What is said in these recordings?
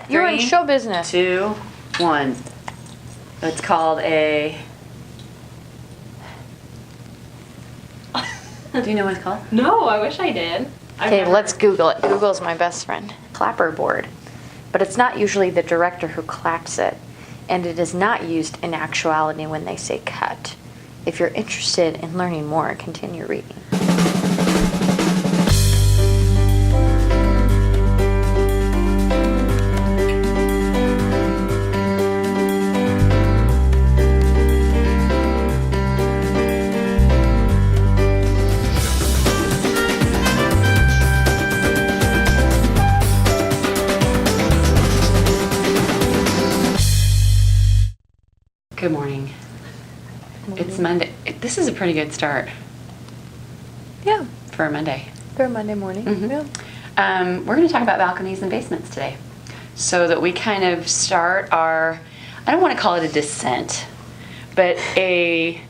You're in show business. 2, 1. It's called a... Do you know what it's called? No, I wish I did. Okay, let's Google it. Google's my best friend. Clapperboard. But it's not usually the director who claps it, and it is not used in actuality when they say cut. If you're interested in learning more, continue reading. Good morning. It's Monday. This is a pretty good start Yeah, for a Monday. for Monday morning. Mhm. Yeah. We're going to talk about balconies and basements today, so that we kind of start our, I don't want to call it a descent, but a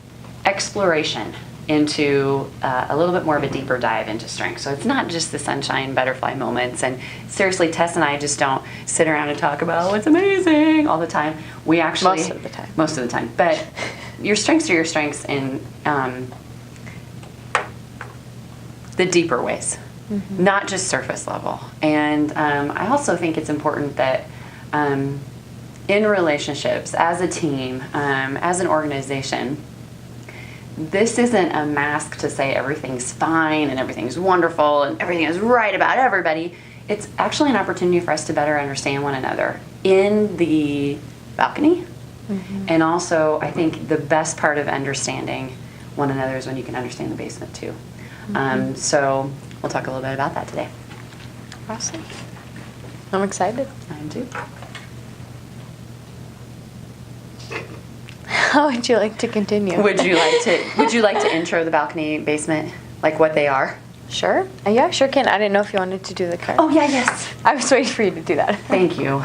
exploration into a little bit more of a deeper dive into strength. So it's not just the sunshine butterfly moments. And seriously, Tess and I just don't sit around and talk about what's amazing all the time. We actually Most of the time. Most of the time, but your strengths are your strengths in the deeper ways, not just surface level. And I also think it's important that in relationships, as a team, as an organization, this isn't a mask to say everything's fine and everything's wonderful and everything is right about everybody. It's actually an opportunity for us to better understand one another in the balcony. And also, I think the best part of understanding one another is when you can understand the basement too. So we'll talk a little bit about that today. Awesome. I'm excited. I am too. How would you like to continue? Would you like to intro the balcony basement, like what they are? Sure. Yeah, sure can. I didn't know if you wanted to do the card. Oh yeah, yes. I was waiting for you to do that. Thank you.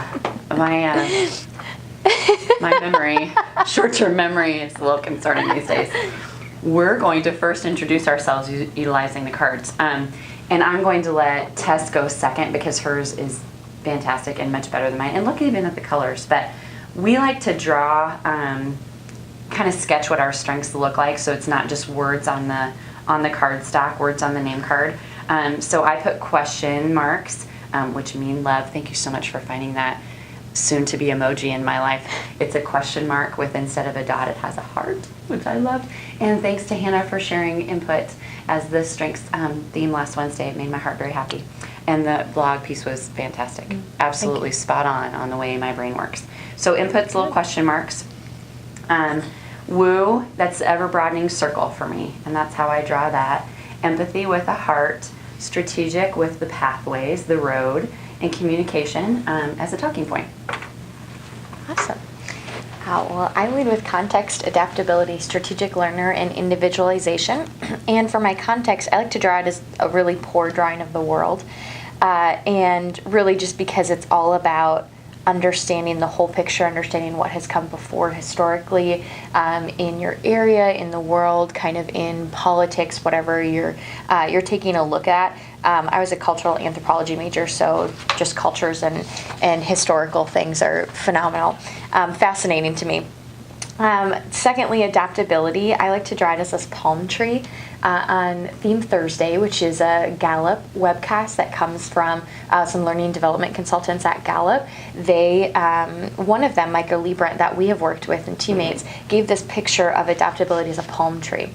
My memory, short-term memory, is a little concerning these days. We're going to first introduce ourselves utilizing the cards. And I'm going to let Tess go second because hers is fantastic and much better than mine. And look even at the colors. But we like to draw, kind of sketch what our strengths look like, so it's not just words on the card stock, words on the name card. So I put question marks, which mean love. Thank you so much for finding that soon-to-be emoji in my life. It's a question mark with, instead of a dot, it has a heart, which I loved. And thanks to Hannah for sharing input as the strengths theme last Wednesday. It made my heart very happy. And the blog piece was fantastic. Absolutely spot on the way my brain works. So input's little question marks. Woo, that's ever-broadening circle for me, and that's how I draw that. Empathy with a heart, strategic with the pathways, the road, and communication as a talking point. Awesome. Well, I lead with context, adaptability, strategic learner, and individualization. And for my context, I like to draw it as a really poor drawing of the world. And really just because it's all about understanding the whole picture, understanding what has come before historically in your area, in the world, kind of in politics, whatever you're taking a look at. I was a cultural anthropology major, so just cultures and historical things are phenomenal, fascinating to me. Secondly, adaptability. I like to draw it as this palm tree on Theme Thursday, which is a Gallup webcast that comes from some learning development consultants at Gallup. They, one of them, Micah Liebrand, that we have worked with and teammates, gave this picture of adaptability as a palm tree.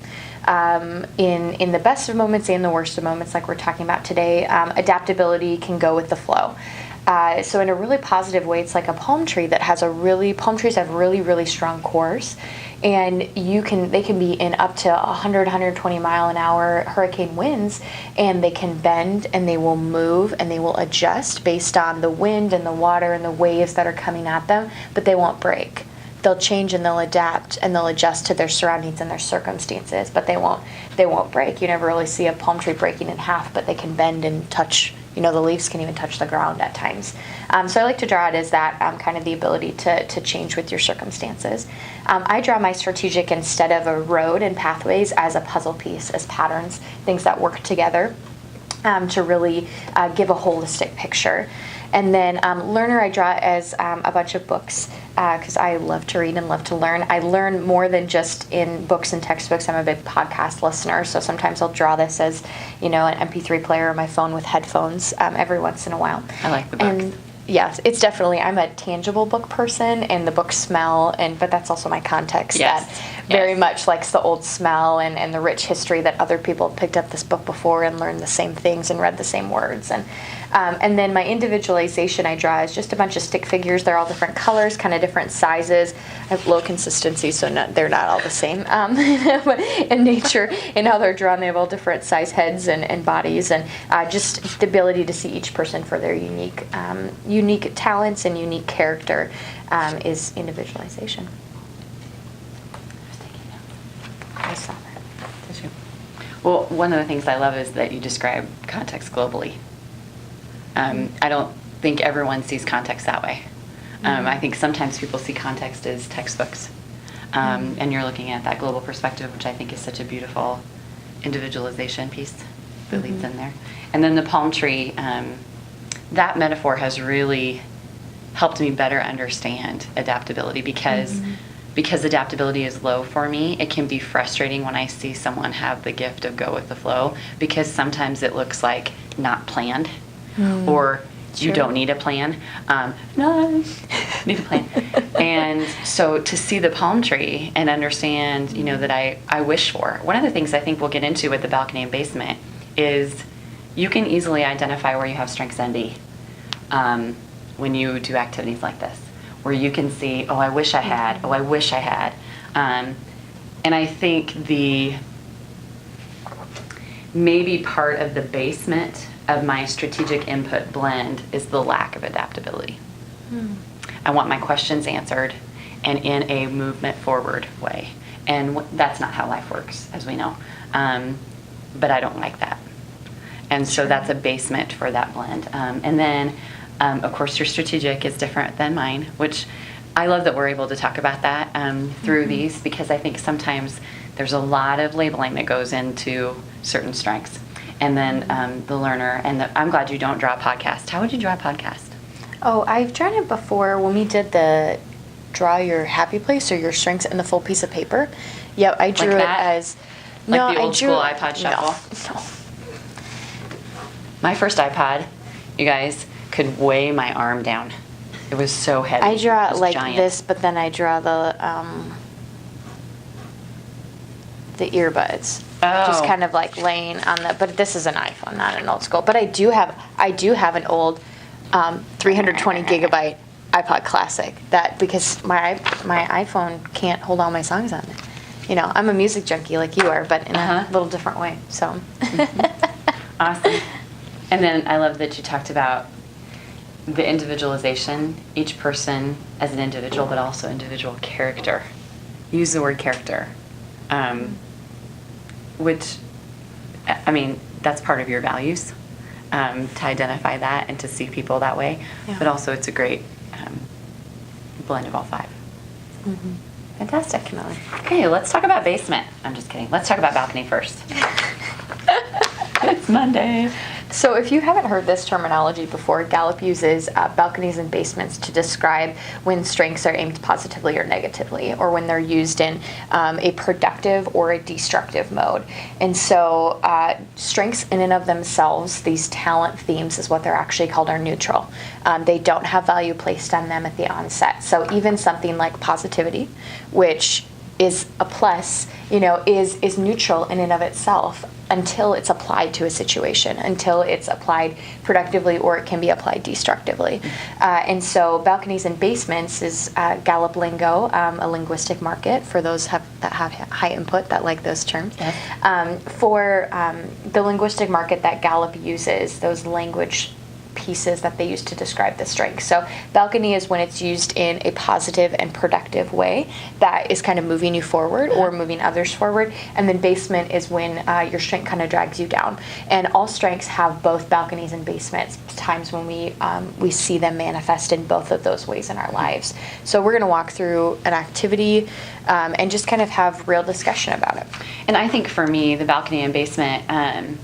In the best of moments and the worst of moments, like we're talking about today, adaptability can go with the flow. So in a really positive way, it's like a palm tree that has palm trees have really, really strong cores, and they can be in up to 100, 120 mile an hour hurricane winds, and they can bend and they will move and they will adjust based on the wind and the water and the waves that are coming at them, but they won't break. They'll change and they'll adapt and they'll adjust to their surroundings and their circumstances, but they won't break. You never really see a palm tree breaking in half, but they can bend and touch. The leaves can even touch the ground at times. So I like to draw it as that kind of the ability to change with your circumstances. I draw my strategic instead of a road and pathways as a puzzle piece, as patterns, things that work together to really give a holistic picture. And then learner, I draw as a bunch of books because I love to read and love to learn. I learn more than just in books and textbooks. I'm a big podcast listener, so sometimes I'll draw this as, an MP3 player on my phone with headphones every once in a while. I like the book. And yes, it's definitely, I'm a tangible book person, and the books smell, but that's also my context Yes. that very much likes the old smell and the rich history that other people have picked up this book before and learned the same things and read the same words. And then my individualization I draw is just a bunch of stick figures. They're all different colors, kind of different sizes. I have low consistency, so they're not all the same in nature and how they're drawn. They have all different size heads and bodies, and just the ability to see each person for their unique talents and unique character is individualization. I saw that. Did you? Well, one of the things I love is that you describe context globally. I don't think everyone sees context that way. I think sometimes people see context as textbooks. And you're looking at that global perspective, which I think is such a beautiful individualization piece that leads in there. And then the palm tree, that metaphor has really helped me better understand adaptability because adaptability is low for me. It can be frustrating when I see someone have the gift of go with the flow, because sometimes it looks like not planned or you don't need a plan. No, need a plan. And so to see the palm tree and understand, that I wish for. One of the things I think we'll get into with the balcony and basement is you can easily identify where you have strengths envy when you do activities like this, where you can see, oh, I wish I had, oh, I wish I had. And I think maybe part of the basement of my strategic input blend is the lack of adaptability. I want my questions answered and in a movement forward way. And that's not how life works, as we know. But I don't like that. And so that's a basement for that blend. And then, of course, your strategic is different than mine, which I love that we're able to talk about that through these, because I think sometimes there's a lot of labeling that goes into certain strengths. And then the learner, and I'm glad you don't draw a podcast. How would you draw a podcast? Oh, I've drawn it before when we did the draw your happy place or your strengths in the full piece of paper. Yep, I drew Like it that? as... Like no, the old I drew, school iPod shuffle? No. My first iPod, you guys, could weigh my arm down. It was so heavy. I draw It was it like giant. this, but then I draw the earbuds. Just Oh. kind of like laying on the, but this is an iPhone, not an old school. But I do have an old 320 gigabyte iPod Classic because my iPhone can't hold all my songs on it. I'm a music junkie like you are, but in a little different way. So. Awesome. And then I love that you talked about the individualization, each person as an individual, but also individual character. Use the word character. Which, that's part of your values, to identify that and to see people that way. Yeah. But also it's a great blend of all five. Mm-hmm. Fantastic. Okay, let's talk about basement. I'm just kidding. Let's talk about balcony first. It's Monday. So if you haven't heard this terminology before, Gallup uses balconies and basements to describe when strengths are aimed positively or negatively, or when they're used in a productive or a destructive mode. And so strengths in and of themselves, these talent themes is what they're actually called, are neutral. They don't have value placed on them at the onset. So even something like positivity, which is a plus, is neutral in and of itself until it's applied to a situation, until it's applied productively, or it can be applied destructively. And so balconies and basements is Gallup lingo, a linguistic market for those that have high input that like those terms. Yes. For the linguistic market that Gallup uses, those language pieces that they use to describe the strength. So balcony is when it's used in a positive and productive way that is kind of moving you forward or moving others forward. And then basement is when your strength kind of drags you down. And all strengths have both balconies and basements, times when we see them manifest in both of those ways in our lives. So we're going to walk through an activity and just kind of have real discussion about it. And I think for me, the balcony and basement,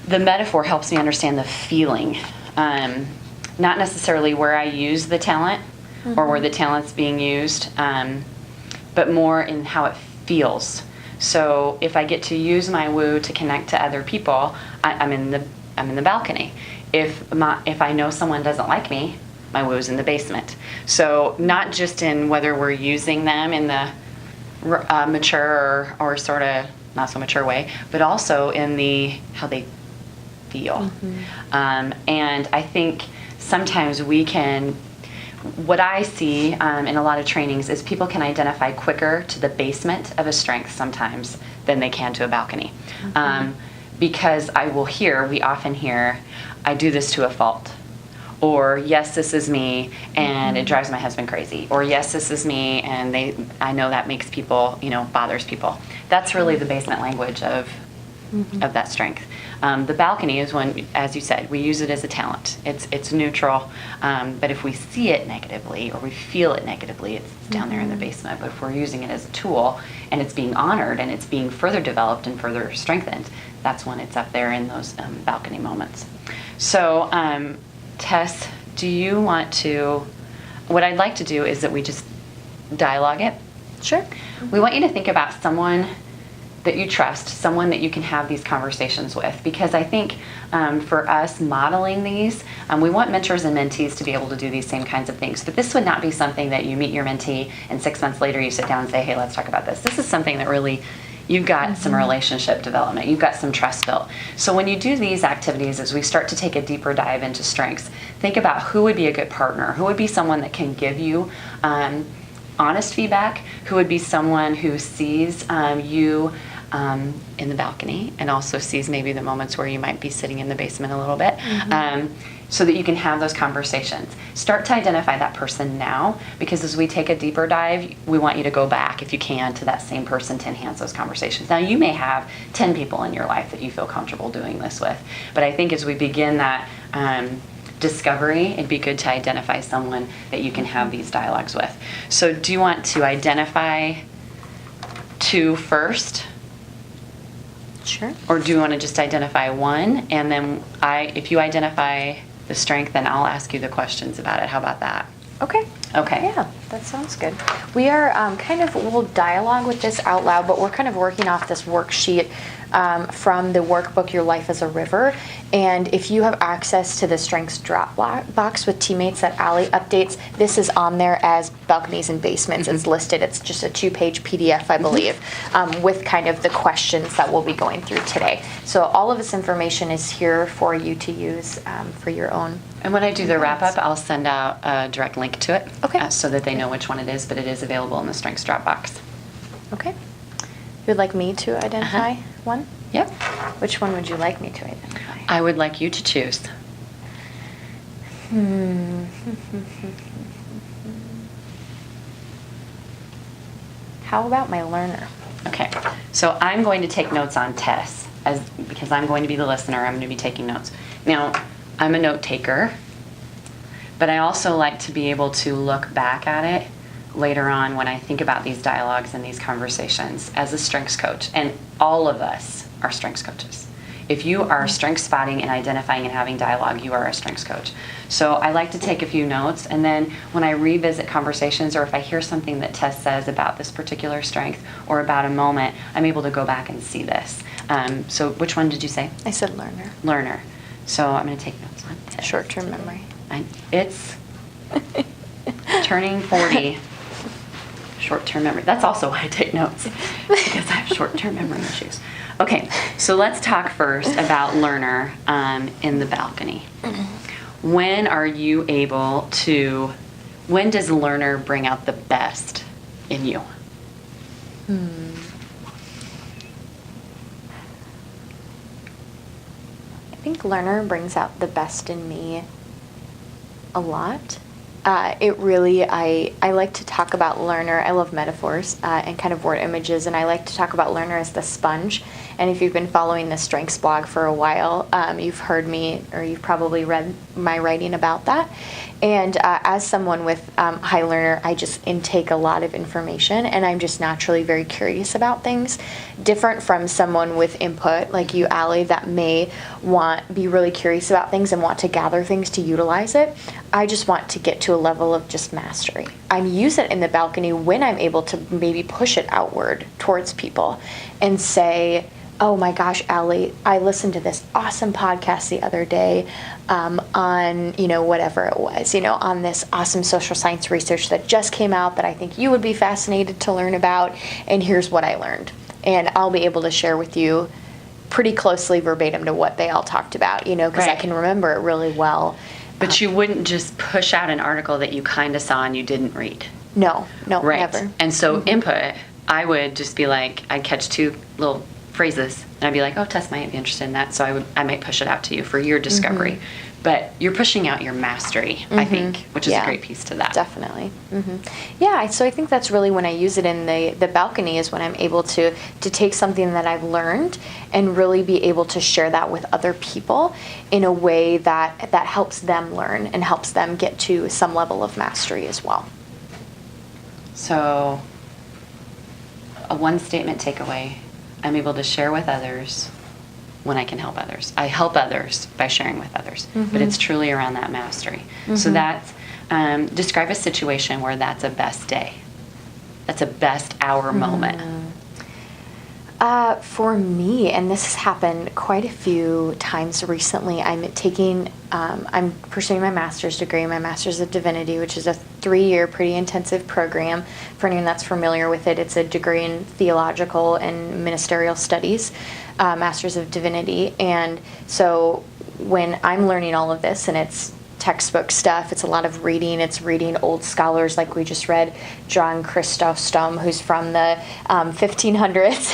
the metaphor helps me understand the feeling not necessarily where I use the talent or where the talent's being used, but more in how it feels. So if I get to use my woo to connect to other people, I'm in the balcony. If I know someone doesn't like me, my woo's in the basement. So not just in whether we're using them in the mature or sort of not so mature way, but also in the how they feel. And I think sometimes we can, what I see in a lot of trainings is people can identify quicker to the basement of a strength sometimes than they can to a balcony. Because we often hear, I do this to a fault. Or, yes, this is me, and it drives my husband crazy. Or, yes, this is me, and I know that makes people, bothers people. That's really the basement language of that strength. The balcony is when, as you said, we use it as a talent. It's neutral, but if we see it negatively or we feel it negatively, it's down there in the basement. But if we're using it as a tool and it's being honored and it's being further developed and further strengthened, that's when it's up there in those balcony moments. So, Tess, do you want to, what I'd like to do is that we just dialogue it. Sure. We want you to think about someone that you trust, someone that you can have these conversations with, because I think for us modeling these, we want mentors and mentees to be able to do these same kinds of things. But this would not be something that you meet your mentee and 6 months later you sit down and say, hey, let's talk about this. This is something that really, you've got some relationship development, you've got some trust built. So when you do these activities, as we start to take a deeper dive into strengths, think about who would be a good partner, who would be someone that can give you honest feedback, who would be someone who sees you in the balcony and also sees maybe the moments where you might be sitting in the basement a little bit, so that you can have those conversations. Start to identify that person now, because as we take a deeper dive, we want you to go back, if you can, to that same person to enhance those conversations. Now, you may have 10 people in your life that you feel comfortable doing this with, but I think as we begin that discovery, it'd be good to identify someone that you can have these dialogues with. So do you want to identify 2 first? Sure. Or do you want to just identify 1, and then if you identify the strength, then I'll ask you the questions about it. How about that? Okay. Okay. Yeah, that sounds good. We are we'll dialogue with this out loud, but we're kind of working off this worksheet from the workbook, Your Life as a River. And if you have access to the Strengths drop box with teammates that Allie updates, this is on there as balconies and basements. It's listed. It's just a 2-page PDF, I believe, with kind of the questions that we'll be going through today. So all of this information is here for you to use for your own. And when I do the wrap up, I'll send out a direct link to it, Okay. So that they know which one it is, but it is available in the Strengths Dropbox. Okay. You would like me to identify one? Yep. Which one would you like me to identify? I would like you to choose. How about my learner? Okay, so I'm going to take notes on Tess, because I'm going to be the listener. I'm going to be taking notes. Now, I'm a note taker, but I also like to be able to look back at it later on when I think about these dialogues and these conversations as a strengths coach. And all of us are strengths coaches. If you are strength spotting and identifying and having dialogue, you are a strengths coach. So I like to take a few notes, and then when I revisit conversations, or if I hear something that Tess says about this particular strength or about a moment, I'm able to go back and see this. So which one did you say? I said learner. Learner. So I'm going to take notes on Tess. Short-term memory. It's turning 40. Short-term memory. That's also why I take notes, because I have short-term memory issues. Okay, so let's talk first about learner in the balcony. When are you able to, when does learner bring out the best in you? I think learner brings out the best in me a lot. It really, I like to talk about learner. I love metaphors and kind of word images, and I like to talk about learner as the sponge. And if you've been following the Strengths blog for a while, you've heard me, or you've probably read my writing about that. And as someone with high learner, I just intake a lot of information, and I'm just naturally very curious about things. Different from someone with input, like you, Allie, that may be really curious about things and want to gather things to utilize it. I just want to get to a level of just mastery. I use it in the balcony when I'm able to maybe push it outward towards people and say, oh my gosh, Allie, I listened to this awesome podcast the other day on, whatever it was, on this awesome social science research that just came out that I think you would be fascinated to learn about, and here's what I learned. And I'll be able to share with you pretty closely verbatim to what they all talked about, because I can remember it really well. But you wouldn't just push out an article that you kind of saw and you didn't read. No, right. Never. And so input, I would just be like, I'd catch two little phrases and I'd be like, oh, Tess might be interested in that, so I might push it out to you for your discovery. But you're pushing out your mastery, I think, which is a great piece to that. Definitely. Yeah, so I think that's really when I use it in the balcony, is when I'm able to take something that I've learned and really be able to share that with other people in a way that helps them learn and helps them get to some level of mastery as well. So, a one statement takeaway: I'm able to share with others when I can help others. I help others by sharing with others, but it's truly around that mastery. So that's, describe a situation where that's a best day. That's a best hour moment. For me, and this has happened quite a few times recently, I'm pursuing my master's degree, my Master's of Divinity, which is a 3-year pretty intensive program. For anyone that's familiar with it, it's a degree in theological and ministerial studies, Master's of Divinity. And so when I'm learning all of this, and it's textbook stuff, it's a lot of reading. It's reading old scholars, like we just read John Chrysostom, who's from the 1500s,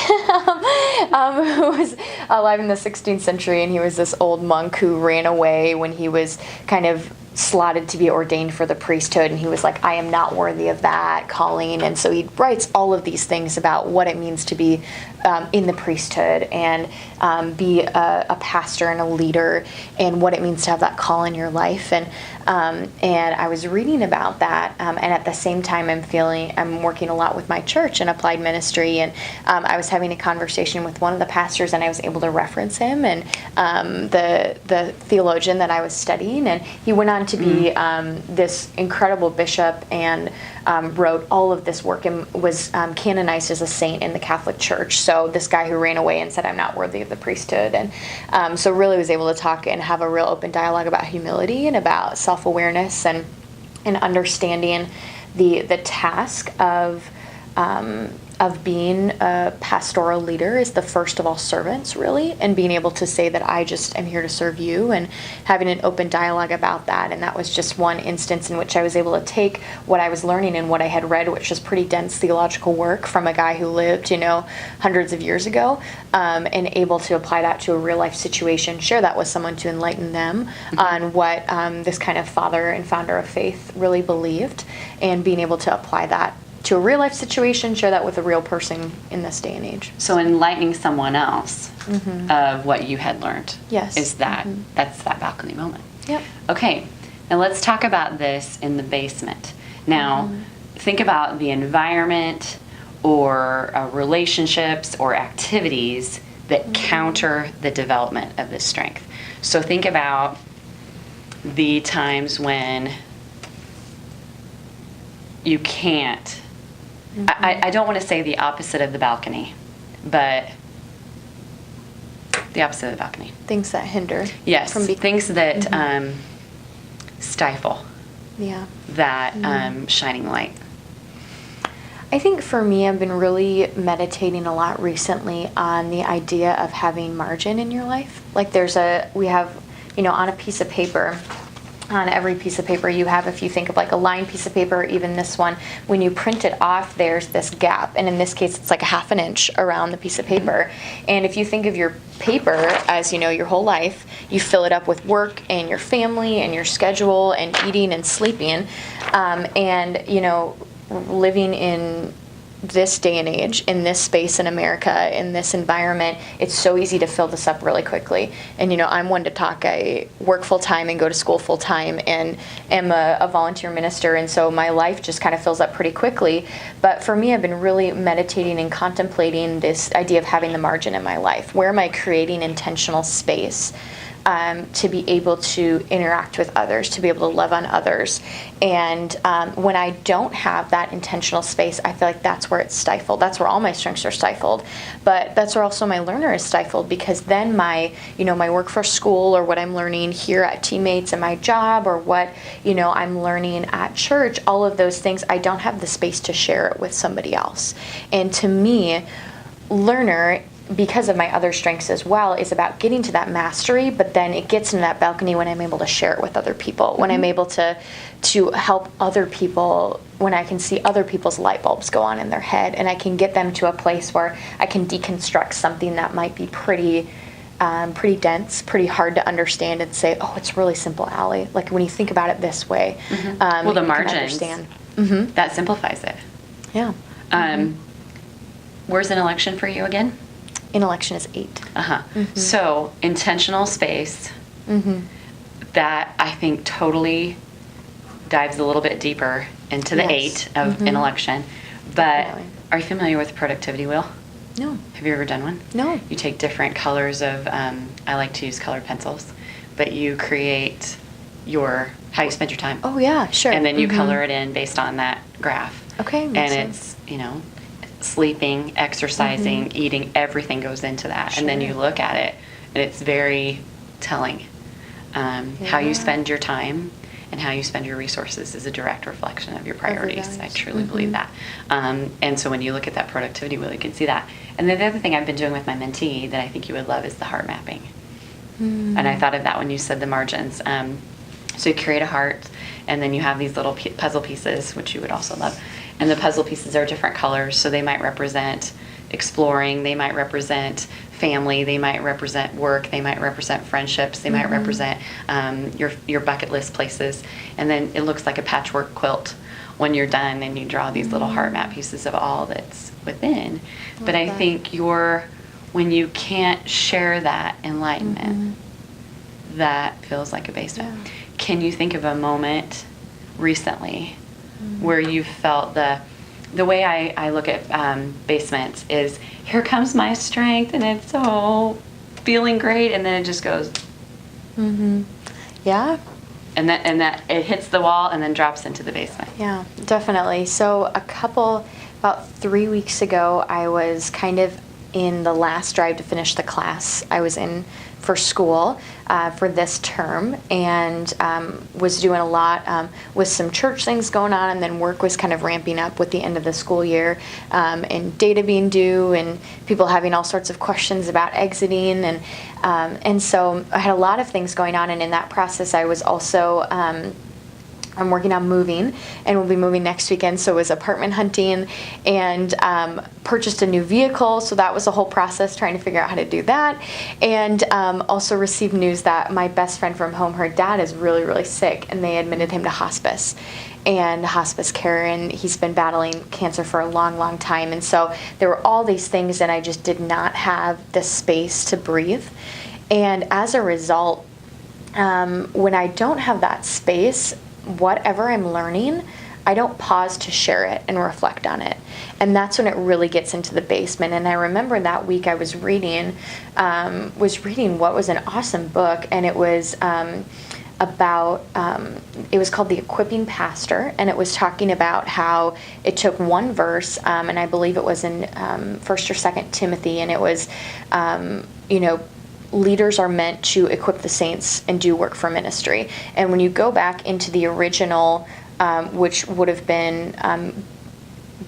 who was alive in the 16th century, and he was this old monk who ran away when he was kind of slotted to be ordained for the priesthood, and he was like, I am not worthy of that calling. And so he writes all of these things about what it means to be in the priesthood and be a pastor and a leader, and what it means to have that call in your life. And I was reading about that, and at the same time I'm working a lot with my church in applied ministry, and I was having a conversation with one of the pastors, and I was able to reference him and the theologian that I was studying, and he went on to be this incredible bishop, and wrote all of this work and was canonized as a saint in the Catholic Church. So this guy who ran away and said, I'm not worthy of the priesthood. And so really was able to talk and have a real open dialogue about humility and about self-awareness and understanding the task of being a pastoral leader is the first of all servants, really, and being able to say that I just am here to serve you, and having an open dialogue about that. And that was just one instance in which I was able to take what I was learning and what I had read, which is pretty dense theological work from a guy who lived, hundreds of years ago, and able to apply that to a real life situation, share that with someone to enlighten them on what this kind of father and founder of faith really believed, and being able to apply that to a real life situation, share that with a real person in this day and age. So enlightening someone else of what you had learned. Yes. Is that, that's that balcony moment. Yep. Okay, now let's talk about this in the basement. Now, think about the environment or relationships or activities that counter the development of this strength. So think about the times when you can't, I don't want to say the opposite of the balcony, but the opposite of the balcony. Things that hinder. Yes, from things that stifle that shining light. I think for me, I've been really meditating a lot recently on the idea of having margin in your life. Like we have, on a piece of paper, on every piece of paper you have. If you think of like a lined piece of paper, even this one, when you print it off, there's this gap. And in this case, it's like a half an inch around the piece of paper. And if you think of your paper as, your whole life, you fill it up with work and your family and your schedule and eating and sleeping. Living in this day and age, in this space in America, in this environment, it's so easy to fill this up really quickly. And I'm one to talk. I work full time and go to school full time and am a volunteer minister, and so my life just kind of fills up pretty quickly. But for me, I've been really meditating and contemplating this idea of having the margin in my life. Where am I creating intentional space to be able to interact with others, to be able to love on others? And when I don't have that intentional space, I feel like that's where it's stifled. That's where all my strengths are stifled. But that's where also my learner is stifled, because then my work for school, or what I'm learning here at Teammates and my job, or what, I'm learning at church, all of those things, I don't have the space to share it with somebody else. And to me, learner, because of my other strengths as well, is about getting to that mastery, but then it gets into that balcony when I'm able to share it with other people, when I'm able to help other people, when I can see other people's light bulbs go on in their head, and I can get them to a place where I can deconstruct something that might be pretty dense, pretty hard to understand, and say, oh, it's really simple, Allie. Like, when you think about it this way, well, the margins, that simplifies it. Yeah. Where's an election for you again? Intellection is 8. So intentional space, that I think totally dives a little bit deeper into the 8 of intellection. But Definitely. Are you familiar with the productivity wheel? No. Have you ever done one? No. You take different colors of, I like to use colored pencils, but you create how you spend your time. Oh, yeah, sure. And then you color it in based on that graph. Okay, makes And sense. it's, sleeping, exercising, eating, everything goes into that. And then you look at it, and it's very telling. How you spend your time and how you spend your resources is a direct reflection of your priorities. I truly believe that. And so when you look at that productivity wheel, you can see that. And then the other thing I've been doing with my mentee that I think you would love is the heart mapping. And I thought of that when you said the margins. So you create a heart, and then you have these little puzzle pieces, which you would also love. And the puzzle pieces are different colors, so they might represent exploring, they might represent family, they might represent work, they might represent friendships, they might represent your bucket list places. And then it looks like a patchwork quilt when you're done, and you draw these little heart map pieces of all that's within. But I think when you can't share that enlightenment, that feels like a basement. Yeah. Can you think of a moment recently where you felt the way I look at basements is, here comes my strength, and it's so feeling great, and then it just goes. Yeah. And that it hits the wall and then drops into the basement. Yeah, definitely. So about 3 weeks ago, I was kind of in the last drive to finish the class I was in for school for this term, and was doing a lot with some church things going on, and then work was kind of ramping up with the end of the school year, and data being due, and people having all sorts of questions about exiting, and so I had a lot of things going on, and in that process I was also I'm working on moving, and we'll be moving next weekend, so it was apartment hunting, and purchased a new vehicle, so that was a whole process trying to figure out how to do that, and also received news that my best friend from home, her dad is really, really sick, and they admitted him to hospice care, and he's been battling cancer for a long, long time, and so there were all these things, and I just did not have the space to breathe, and as a result, when I don't have that space, whatever I'm learning, I don't pause to share it and reflect on it. And that's when it really gets into the basement. And I remember that week I was reading what was an awesome book, and it was about, it was called The Equipping Pastor, and it was talking about how it took one verse, and I believe it was in 1st or 2nd Timothy, and it was, leaders are meant to equip the saints and do work for ministry. And when you go back into the original, which would have been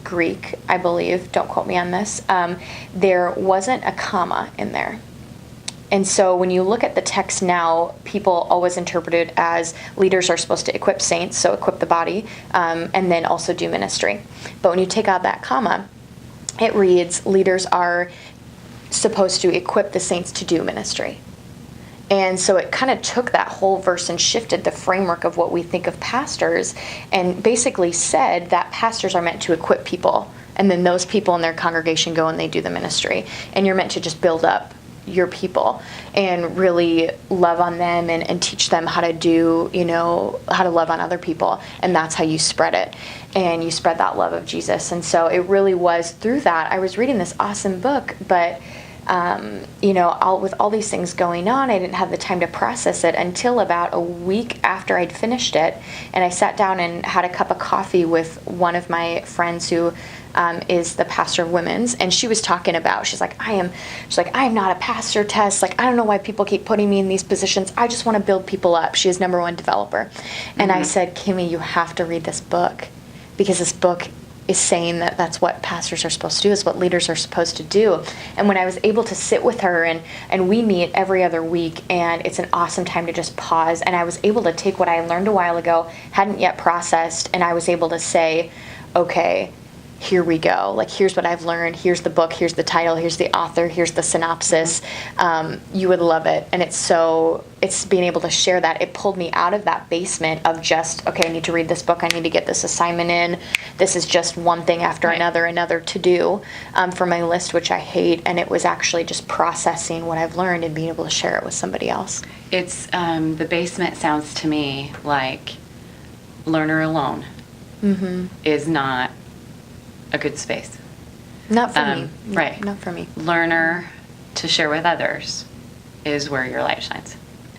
Greek, I believe, don't quote me on this, there wasn't a comma in there. And so when you look at the text now, people always interpret it as leaders are supposed to equip saints, so equip the body, and then also do ministry. But when you take out that comma, it reads, leaders are supposed to equip the saints to do ministry. And so it kind of took that whole verse and shifted the framework of what we think of pastors, and basically said that pastors are meant to equip people, and then those people in their congregation go and they do the ministry. And you're meant to just build up your people and really love on them and teach them how to do, how to love on other people. And that's how you spread it. And you spread that love of Jesus. And so it really was through that. I was reading this awesome book, but with all these things going on, I didn't have the time to process it until about a week after I'd finished it. And I sat down and had a cup of coffee with one of my friends who is the pastor of women's, and she was talking about, she's like, I am not a pastor, Tess. Like, I don't know why people keep putting me in these positions. I just want to build people up. She is #1 developer. And I said, Kimmy, you have to read this book, because this book is saying that that's what pastors are supposed to do, is what leaders are supposed to do. And when I was able to sit with her, and we meet every other week, and it's an awesome time to just pause, and I was able to take what I learned a while ago, hadn't yet processed, and I was able to say, okay, here we go. Like, here's what I've learned. Here's the book. Here's the title. Here's the author. Here's the synopsis. You would love it. And it's being able to share that. It pulled me out of that basement of just, okay, I need to read this book. I need to get this assignment in. This is just one thing after another to do for my list, which I hate. And it was actually just processing what I've learned and being able to share it with somebody else. It's, the basement sounds to me like learner alone is not a good space. Not for me. Right. Not for me. Learner to share with others is where your light shines,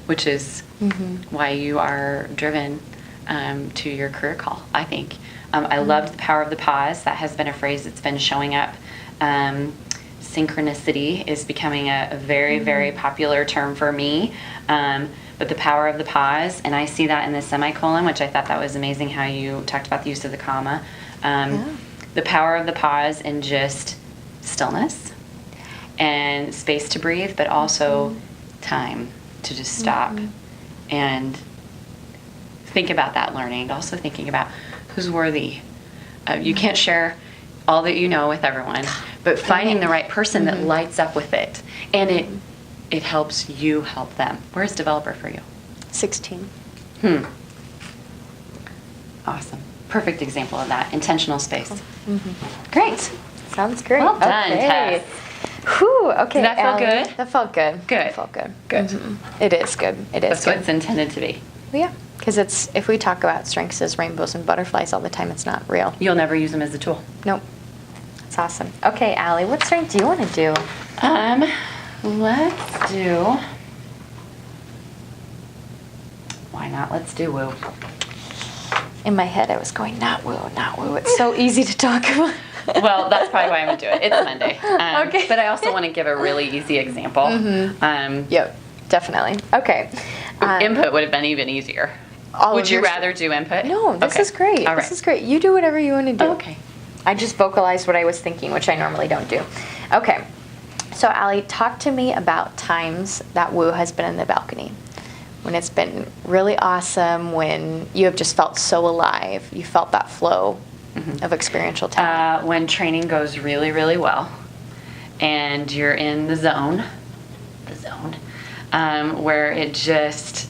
which is why you are driven to your career call, I think. I loved the power of the pause. That has been a phrase that's been showing up. Synchronicity is becoming a very, very popular term for me. But the power of the pause, and I see that in the semicolon, which I thought that was amazing how you talked about the use of the comma. The power of the pause and just stillness and space to breathe, but also time to just stop and think about that learning. Also thinking about who's worthy. You can't share all that you know with everyone, but finding the right person that lights up with it. And it helps you help them. Where's developer for you? 16. Awesome. Perfect example of that. Intentional space. Great. Sounds great. Well done, Tess. Whew, okay. Did that feel Allie, good? That felt good. Good. That felt good. Good. It is good. It is That's good. what it's intended to be. Well, yeah, because if we talk about strengths as rainbows and butterflies all the time, it's not real. You'll never use them as a tool. Nope. That's awesome. Okay, Allie, what strength do you want to do? Let's do. Why not? Let's do woo. In my head, I was going, not woo, not woo. It's so easy to talk about. Well, that's probably why I'm going to do it. It's Monday. Okay. But I also want to give a really easy example. Yep, definitely. Okay. Input would have been even easier. Would you rather do input? No, this Okay. is great. All right. This is great. You do whatever you want to do. Okay. I just vocalized what I was thinking, which I normally don't do. Okay. So, Allie, talk to me about times that woo has been in the balcony. When it's been really awesome, when you have just felt so alive, you felt that flow of experiential time. When training goes really, really well, and you're in the zone, where it just,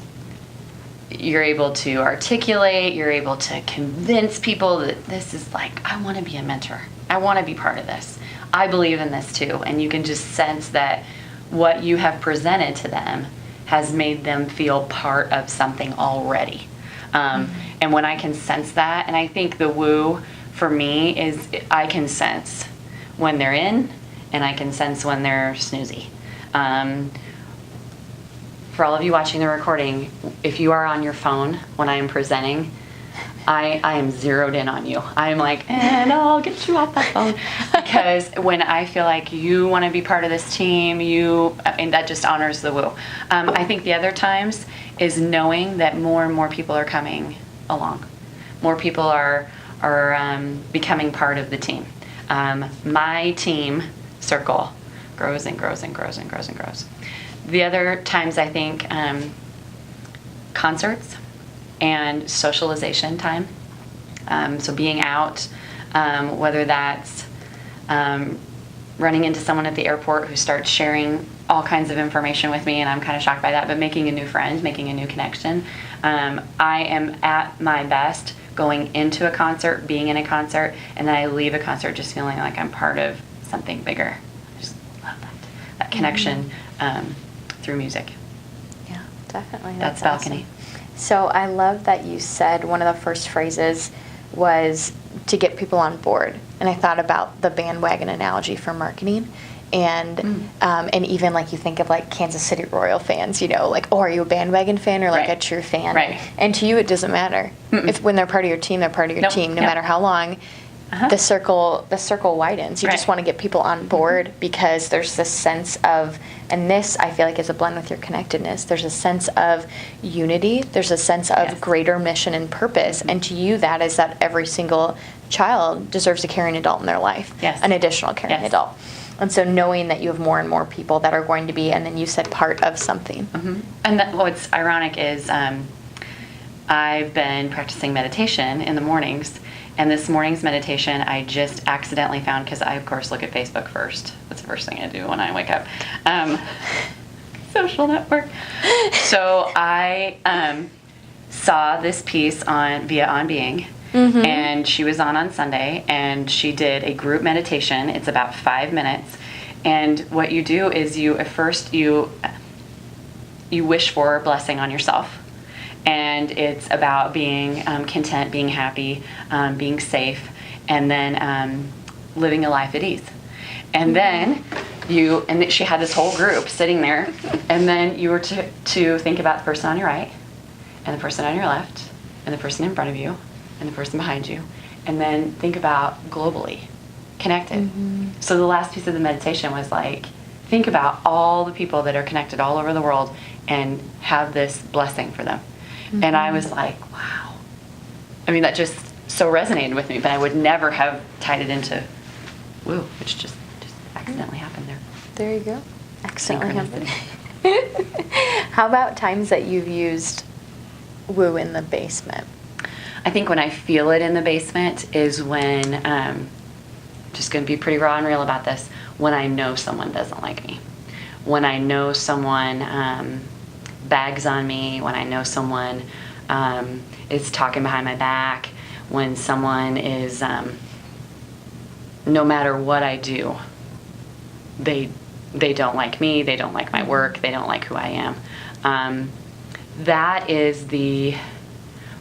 you're able to articulate, you're able to convince people that this is like, I want to be a mentor. I want to be part of this. I believe in this too. And you can just sense that what you have presented to them has made them feel part of something already. And when I can sense that, and I think the woo for me is I can sense when they're in, and I can sense when they're snoozy. For all of you watching the recording, if you are on your phone when I am presenting, I am zeroed in on you. I'm like, and I'll get you off that phone. Because when I feel like you want to be part of this team, and that just honors the woo. I think the other times is knowing that more and more people are coming along. More people are becoming part of the team. My team circle grows and grows and grows and grows and grows. The other times, I think, concerts and socialization time. So being out, whether that's running into someone at the airport who starts sharing all kinds of information with me, and I'm kind of shocked by that, but making a new friend, making a new connection. I am at my best going into a concert, being in a concert, and then I leave a concert just feeling like I'm part of something bigger. I just love that connection through music. Yeah, definitely. That's balcony. Awesome. So I love that you said one of the first phrases was to get people on board. And I thought about the bandwagon analogy for marketing. And even like you think of like Kansas City Royal fans, like, oh, are you a bandwagon fan or like Right. a true fan? Right. And to you, it doesn't matter. If when they're part of your team, they're part of your Nope. team, no Yep. matter how long. The circle widens. You just Right. want to get people on board because there's this sense of, and this I feel like is a blend with your connectedness. There's a sense of unity. There's a sense of Yes. greater mission and purpose. And to you, that is that every single child deserves a caring adult in their life. Yes. An additional caring Yes. adult. And so knowing that you have more and more people that are going to be, and then you said part of something. And what's ironic is I've been practicing meditation in the mornings, and this morning's meditation I just accidentally found, because I of course look at Facebook first. That's the first thing I do when I wake up. Social network. So I saw this piece via On Being, and she was on Sunday, and she did a group meditation. It's about 5 minutes, and what you do is you wish for a blessing on yourself, and it's about being content, being happy, being safe, and then living a life at ease. And then she had this whole group sitting there, and then you were to think about the person on your right, and the person on your left, and the person in front of you, and the person behind you, and then think about globally connected. So the last piece of the meditation was like, think about all the people that are connected all over the world and have this blessing for them. And I was like, wow. I mean, that just so resonated with me, but I would never have tied it into woo, which just accidentally happened there. There you go. Accidentally Synchronicity. happened. How about times that you've used woo in the basement? I think when I feel it in the basement is when, just going to be pretty raw and real about this, when I know someone doesn't like me. When I know someone bags on me, when I know someone is talking behind my back, when someone is, no matter what I do, they don't like me, they don't like my work, they don't like who I am. That is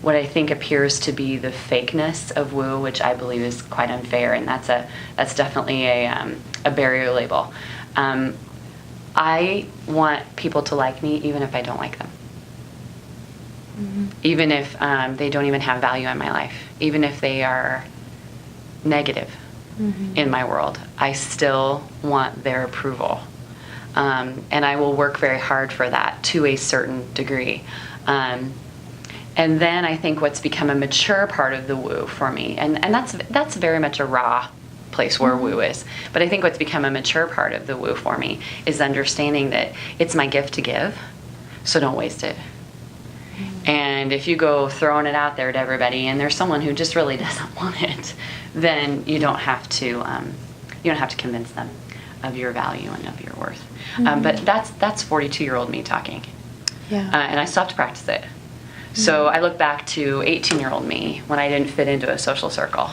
what I think appears to be the fakeness of woo, which I believe is quite unfair, and that's definitely a barrier label. I want people to like me even if I don't like them. Even if they don't even have value in my life, even if they are negative in my world, I still want their approval. And I will work very hard for that to a certain degree. And then I think what's become a mature part of the woo for me, and that's very much a raw place where woo is, but I think what's become a mature part of the woo for me is understanding that it's my gift to give, so don't waste it. And if you go throwing it out there to everybody and there's someone who just really doesn't want it, then you don't have to convince them of your value and of your worth. But that's 42-year-old me talking. Yeah. And I still have to practice it. So I look back to 18-year-old me when I didn't fit into a social circle,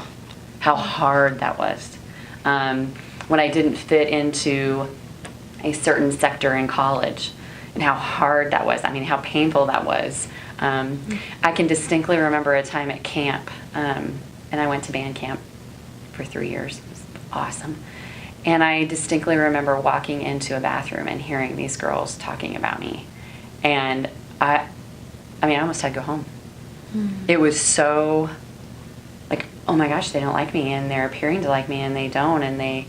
how hard that was. When I didn't fit into a certain sector in college, and how hard that was. I mean, how painful that was. I can distinctly remember a time at camp, and I went to band camp for 3 years. It was awesome. And I distinctly remember walking into a bathroom and hearing these girls talking about me. And I almost had to go home. It was so, like, oh my gosh, they don't like me, and they're appearing to like me, and they don't, and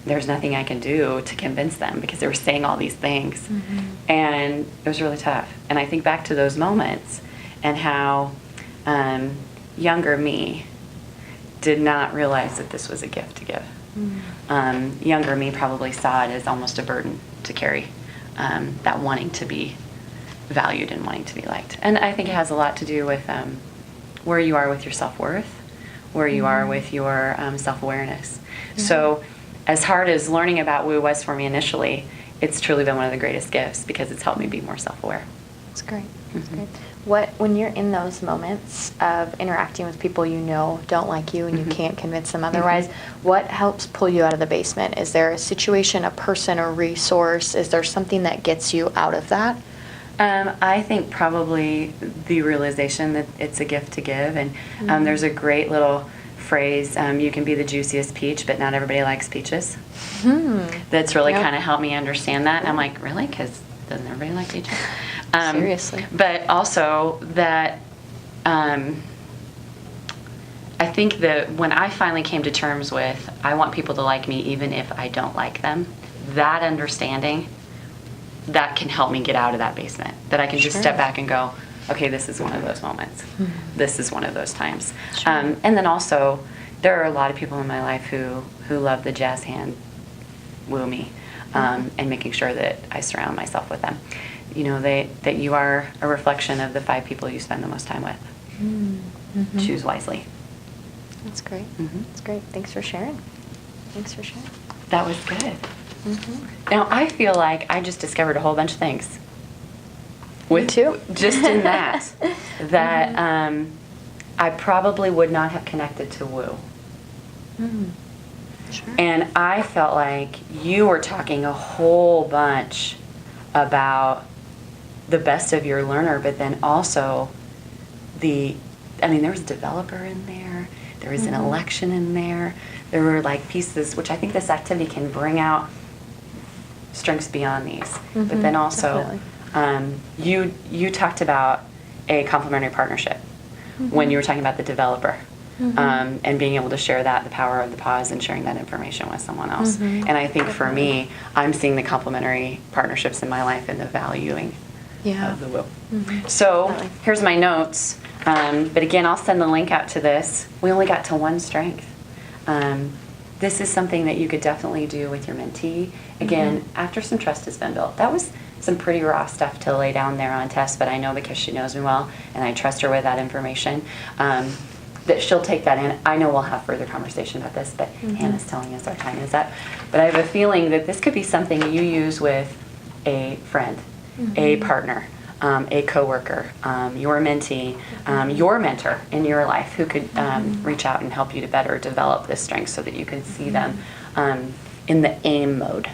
there's nothing I can do to convince them because they were saying all these things. And it was really tough. And I think back to those moments and how younger me did not realize that this was a gift to give. Younger me probably saw it as almost a burden to carry. that wanting to be valued and wanting to be liked. And I think it has a lot to do with where you are with your self-worth, where you are with your self-awareness. So as hard as learning about Woo was for me initially, it's truly been one of the greatest gifts because it's helped me be more self-aware. That's great. That's great. When you're in those moments of interacting with people you know don't like you and you can't convince them otherwise, what helps pull you out of the basement? Is there a situation, a person, a resource? Is there something that gets you out of that? I think probably the realization that it's a gift to give. And there's a great little phrase, you can be the juiciest peach, but not everybody likes peaches. That's really kind of helped me understand that. And I'm like, really? Because doesn't everybody like peaches? Seriously. But also that I think that when I finally came to terms with, I want people to like me even if I don't like them, that understanding, that can help me get out of that basement. That I can just step back and go, okay, this is one of those moments. This is one of those times. And then also, there are a lot of people in my life who love the jazz hand woo me, and making sure that I surround myself with them. You know, that you are a reflection of the 5 people you spend the most time with. Choose wisely. That's great. That's great. Thanks for sharing. Thanks for sharing. That was good. Now, I feel like I just discovered a whole bunch of things. Me too. Just in that, I probably would not have connected to Woo. Sure. And I felt like you were talking a whole bunch about the best of your learner, but then also there was a developer in there, there was an election in there, there were like pieces, which I think this activity can bring out strengths beyond these. But then also, you talked about a complementary partnership when you were talking about the developer. And being able to share that, the power of the pause, and sharing that information with someone else. And I think for me, I'm seeing the complementary partnerships in my life and the valuing of the Woo. So here's my notes. But again, I'll send the link out to this. We only got to one strength. This is something that you could definitely do with your mentee. Again, after some trust has been built. That was some pretty raw stuff to lay down there on Tess, but I know because she knows me well and I trust her with that information. That she'll take that in. I know we'll have further conversation about this, but Hannah's telling us our time is up. But I have a feeling that this could be something you use with a friend, a partner, a coworker, your mentee, your mentor in your life who could reach out and help you to better develop this strength so that you can see them in the aim mode.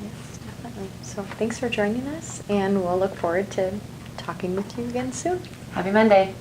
Yes, definitely. So thanks for joining us, and we'll look forward to talking with you again soon. Happy Monday.